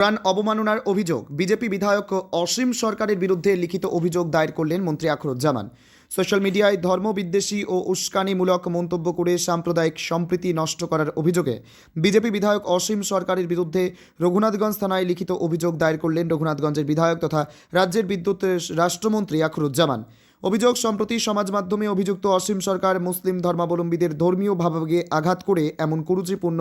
প্রাণ অবমাননার অভিযোগ বিজেপি বিধায়ক অসীম সরকারের বিরুদ্ধে লিখিত অভিযোগ দায়ের করলেন মন্ত্রী আখরুজ্জামান। সোশ্যাল মিডিয়ায় ধর্মবিদ্বেষী ও উস্কানিমূলক মন্তব্য করে সাম্প্রদায়িক সম্প্রীতি নষ্ট করার অভিযোগে বিজেপি বিধায়ক অসীম সরকারের বিরুদ্ধে রঘুনাথগঞ্জ থানায় লিখিত অভিযোগ দায়ের করলেন রঘুনাথগঞ্জের বিধায়ক তথা রাজ্যের বিদ্যুৎ রাষ্ট্রমন্ত্রী আখরুজ্জামান। অভিযোগ, সম্প্রতি সমাজ মাধ্যমে অভিযুক্ত অসীম সরকার মুসলিম ধর্মাবলম্বীদের ধর্মীয় ভাবাবেগে আঘাত করে এমন কুরুচিপূর্ণ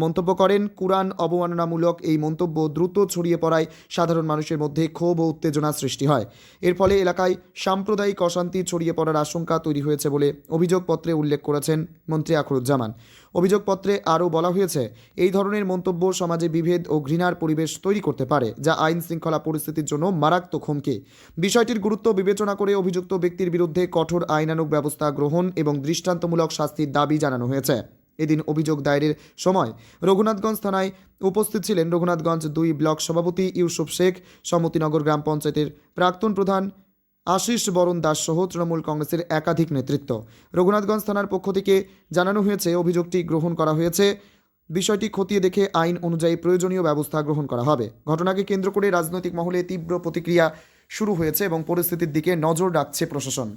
মন্তব্য করেন। কুরআন অবমাননামূলক এই মন্তব্য দ্রুত ছড়িয়ে পড়ায় সাধারণ মানুষের মধ্যে ক্ষোভ ও উত্তেজনা সৃষ্টি হয়। এর ফলে এলাকায় সাম্প্রদায়িক অশান্তি ছড়িয়ে পড়ার আশঙ্কা তৈরি হয়েছে বলে অভিযোগপত্রে উল্লেখ করেছেন মন্ত্রী আখরুজ্জামান। অভিযোগপত্রে আরও বলা হয়েছে, এই ধরনের মন্তব্য সমাজে বিভেদ ও ঘৃণার পরিবেশ তৈরি করতে পারে, যা আইন শৃঙ্খলা পরিস্থিতির জন্য মারাত্মক হুমকি। বিষয়টির গুরুত্ব বিবেচনা করে অভিযুক্ত ব্যক্তির বিরুদ্ধে কঠোর আইনানুগ ব্যবস্থা গ্রহণ এবং দৃষ্টান্তমূলক শাস্তির দাবি জানানো হয়েছে। এদিন অভিযোগ দায়েরের সময় রঘুনাথগঞ্জ থানায় উপস্থিত ছিলেন রঘুনাথগঞ্জ 2 ব্লক সভাপতি ইউসুফ শেখ, সমতিনগর গ্রাম পঞ্চায়েতের প্রাক্তন প্রধান আশিস বরণ দাস সহ তৃণমূল কংগ্রেসের একাধিক নেতৃত্ব। রঘুনাথগঞ্জ থানার পক্ষ থেকে জানানো হয়েছে, অভিযোগটি গ্রহণ করা হয়েছে। বিষয়টি খতিয়ে দেখে আইন অনুযায়ী প্রয়োজনীয় ব্যবস্থা গ্রহণ করা হবে। ঘটনাকে কেন্দ্র করে রাজনৈতিক মহলে তীব্র প্রতিক্রিয়া শুরু হয়েছে এবং পরিস্থিতির দিকে নজর রাখছে প্রশাসন।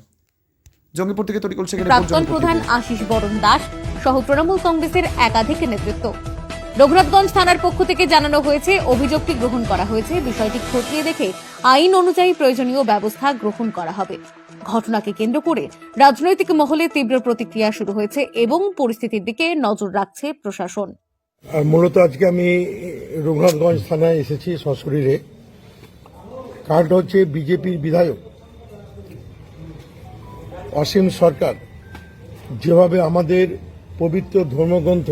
জঙ্গিপুর থেকে তরিকুল শেখের প্রাক্তন প্রধান আশিস বরণ দাস সহ তৃণমূল কংগ্রেসের একাধিক নেতৃত্ব। রঘুনাথগঞ্জ থানার পক্ষ থেকে জানানো হয়েছে, অভিযোগটি গ্রহণ করা হয়েছে। বিষয়টি খতিয়ে দেখে আইন অনুযায়ী প্রয়োজনীয় ব্যবস্থা গ্রহণ করা হবে। ঘটনাকে কেন্দ্র করে রাজনৈতিক মহলে তীব্র প্রতিক্রিয়া শুরু হয়েছে এবং পরিস্থিতির দিকে নজর রাখছে প্রশাসন। মূলত আজকে আমি রঘুনাথগঞ্জ থানায় এসেছি সশরীরে। কারণটা হচ্ছে বিজেপির বিধায়ক অসীম সরকার যেভাবে আমাদের পবিত্র ধর্মগ্রন্থ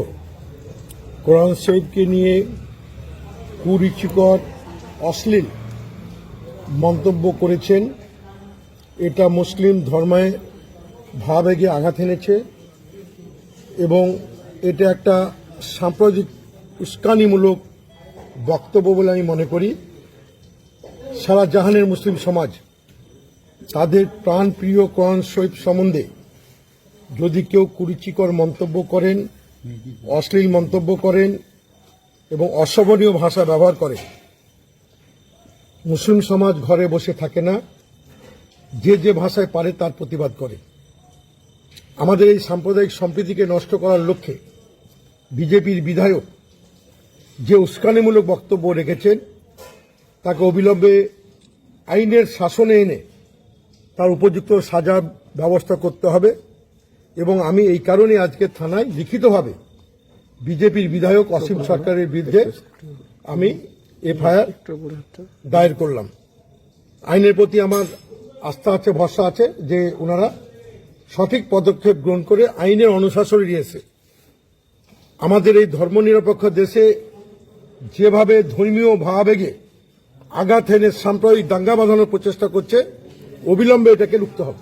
কোরআন শরীফকে নিয়ে কুরুচিকর অশ্লীল মন্তব্য করেছেন, এটা মুসলিম ধর্মে ভাবাবেগে আঘাত এনেছে এবং এটা একটা সাম্প্রদায়িক উস্কানিমূলক বক্তব্য বলে আমি মনে করি। সারা জাহানের মুসলিম সমাজ তাদের প্রাণপ্রিয় কোরআন শরীফ সম্বন্ধে যদি কেউ কুরুচিকর মন্তব্য করেন, অশ্লীল মন্তব্য করেন এবং অশোভনীয় ভাষা ব্যবহার করেন, মুসলিম সমাজ ঘরে বসে থাকে না, যে যে ভাষায় পারে তার প্রতিবাদ করে। আমাদের এই সাম্প্রদায়িক সম্প্রীতিকে নষ্ট করার লক্ষ্যে বিজেপির বিধায়ক যে উস্কানিমূলক বক্তব্য রেখেছেন, তাকে অবিলম্বে আইনের শাসনে এনে তার উপযুক্ত সাজার ব্যবস্থা করতে হবে এবং আমি এই কারণে আজকে থানায় লিখিতভাবে বিজেপির বিধায়ক অসীম সরকারের বিরুদ্ধে আমি এফআইআর দায়ের করলাম। আইনের প্রতি আমার আস্থা আছে, ভরসা আছে যে ওনারা সঠিক পদক্ষেপ গ্রহণ করে আইনের অনুশাসনে নিয়েছে। আমাদের এই ধর্মনিরপেক্ষ দেশে যেভাবে ধর্মীয় ভাবাবেগে আঘাত এনে সাম্প্রদায়িক দাঙ্গা বাঁধানোর প্রচেষ্টা করছে, অবিলম্বে এটাকে রুখতে হবে।